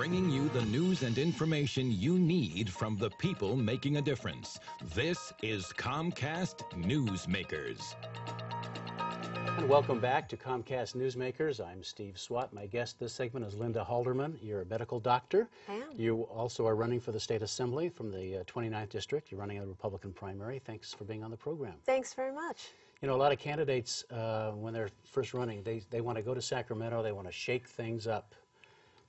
bringing you the news and information you need from the people making a difference. This is Comcast Newsmakers. And welcome back to Comcast Newsmakers. I'm Steve Swat. My guest this segment is Linda Halderman. You're a medical doctor. I am. You also are running for the State Assembly from the 29th District. You're running in the Republican primary. Thanks for being on the program. Thanks very much. You know, a lot of candidates, when they're first running, they want to go to Sacramento. They want to shake things up.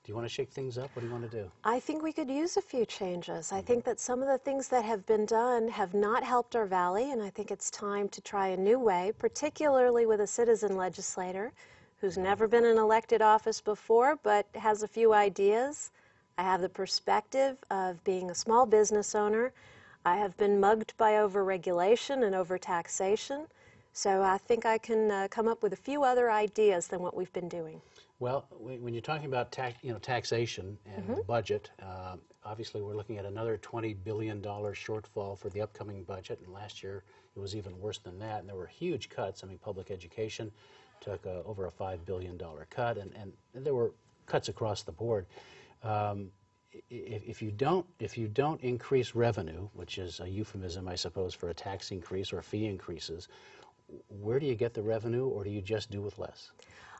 Do you want to shake things up? What do you want to do? I think we could use a few changes. I think that some of the things that have been done have not helped our valley, and I think it's time to try a new way, particularly with a citizen legislator who's never been in elected office before but has a few ideas. I have the perspective of being a small business owner. I have been mugged by overregulation and overtaxation, so I think I can come up with a few other ideas than what we've been doing. Well, when you're talking about taxation and the budget, obviously we're looking at another $20 billion shortfall for the upcoming budget, and last year it was even worse than that, and there were huge cuts. I mean, public education took over a $5 billion cut, and there were cuts across the board. If you don't increase revenue, which is a euphemism, I suppose, for a tax increase or fee increases, where do you get the revenue, or do you just do with less?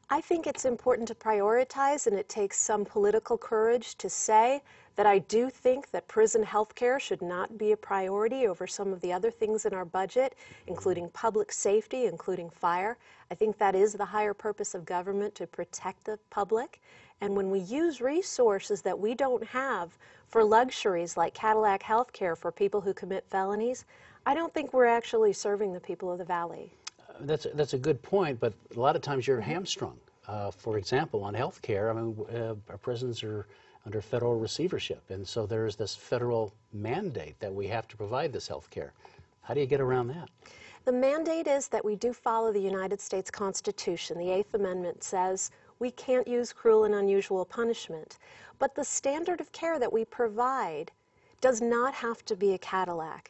I think it's important to prioritize, and it takes some political courage to say that I do think that prison health care should not be a priority over some of the other things in our budget, including public safety, including fire. I think that is the higher purpose of government, to protect the public. And when we use resources that we don't have for luxuries like Cadillac health care for people who commit felonies, I don't think we're actually serving the people of the Valley. That's a good point, but a lot of times you're hamstrung. For example, on health care, I mean, our prisons are under federal receivership, and so there's this federal mandate that we have to provide this health care. How do you get around that? The mandate is that we do follow the United States Constitution. The Eighth Amendment says we can't use cruel and unusual punishment, but the standard of care that we provide does not have to be a Cadillac.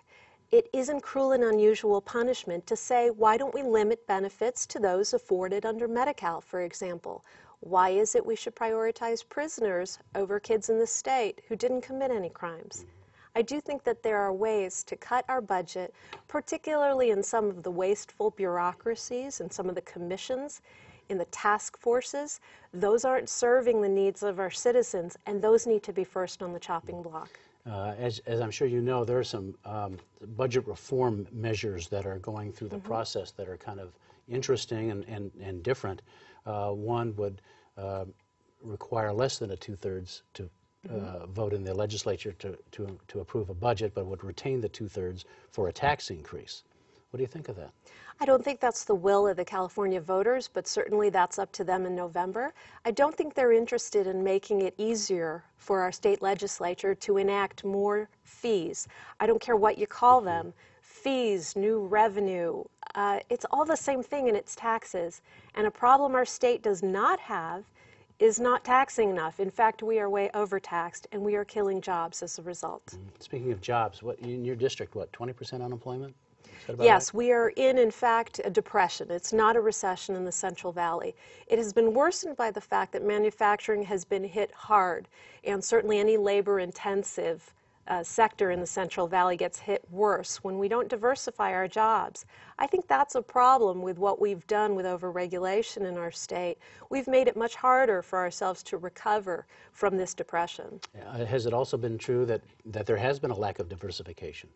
It isn't cruel and unusual punishment to say, why don't we limit benefits to those afforded under Medi-Cal, for example? Why is it we should prioritize prisoners over kids in the state who didn't commit any crimes? I do think that there are ways to cut our budget, particularly in some of the wasteful bureaucracies and some of the commissions, in the task forces. Those aren't serving the needs of our citizens, and those need to be first on the chopping block. As I'm sure you know, there are some budget reform measures that are going through the process that are kind of interesting and different. One would require less than a two-thirds to vote in the legislature to approve a budget, but would retain the two-thirds for a tax increase. What do you think of that? I don't think that's the will of the California voters, but certainly that's up to them in November. I don't think they're interested in making it easier for our state legislature to enact more fees. I don't care what you call them, fees, new revenue. It's all the same thing, and it's taxes. And a problem our state does not have is not taxing enough. In fact, we are way overtaxed, and we are killing jobs as a result. Speaking of jobs, what in your district, what, 20% unemployment? Yes, we are in fact, a depression. It's not a recession in the Central Valley. It has been worsened by the fact that manufacturing has been hit hard, and certainly any labor-intensive sector in the Central Valley gets hit worse when we don't diversify our jobs. I think that's a problem with what we've done with overregulation in our state. We've made it much harder for ourselves to recover from this depression. Has it also been true that there has been a lack of diversification?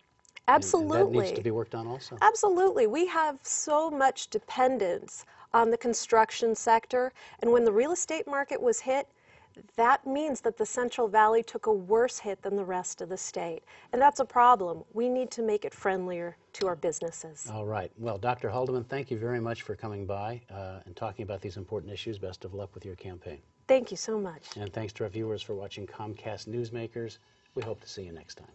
Absolutely. And that needs to be worked on also? Absolutely. We have so much dependence on the construction sector, and when the real estate market was hit, that means that the Central Valley took a worse hit than the rest of the state. And that's a problem. We need to make it friendlier to our businesses. All right. Well, Dr. Halderman, thank you very much for coming by and talking about these important issues. Best of luck with your campaign. Thank you so much. And thanks to our viewers for watching Comcast Newsmakers. We hope to see you next time.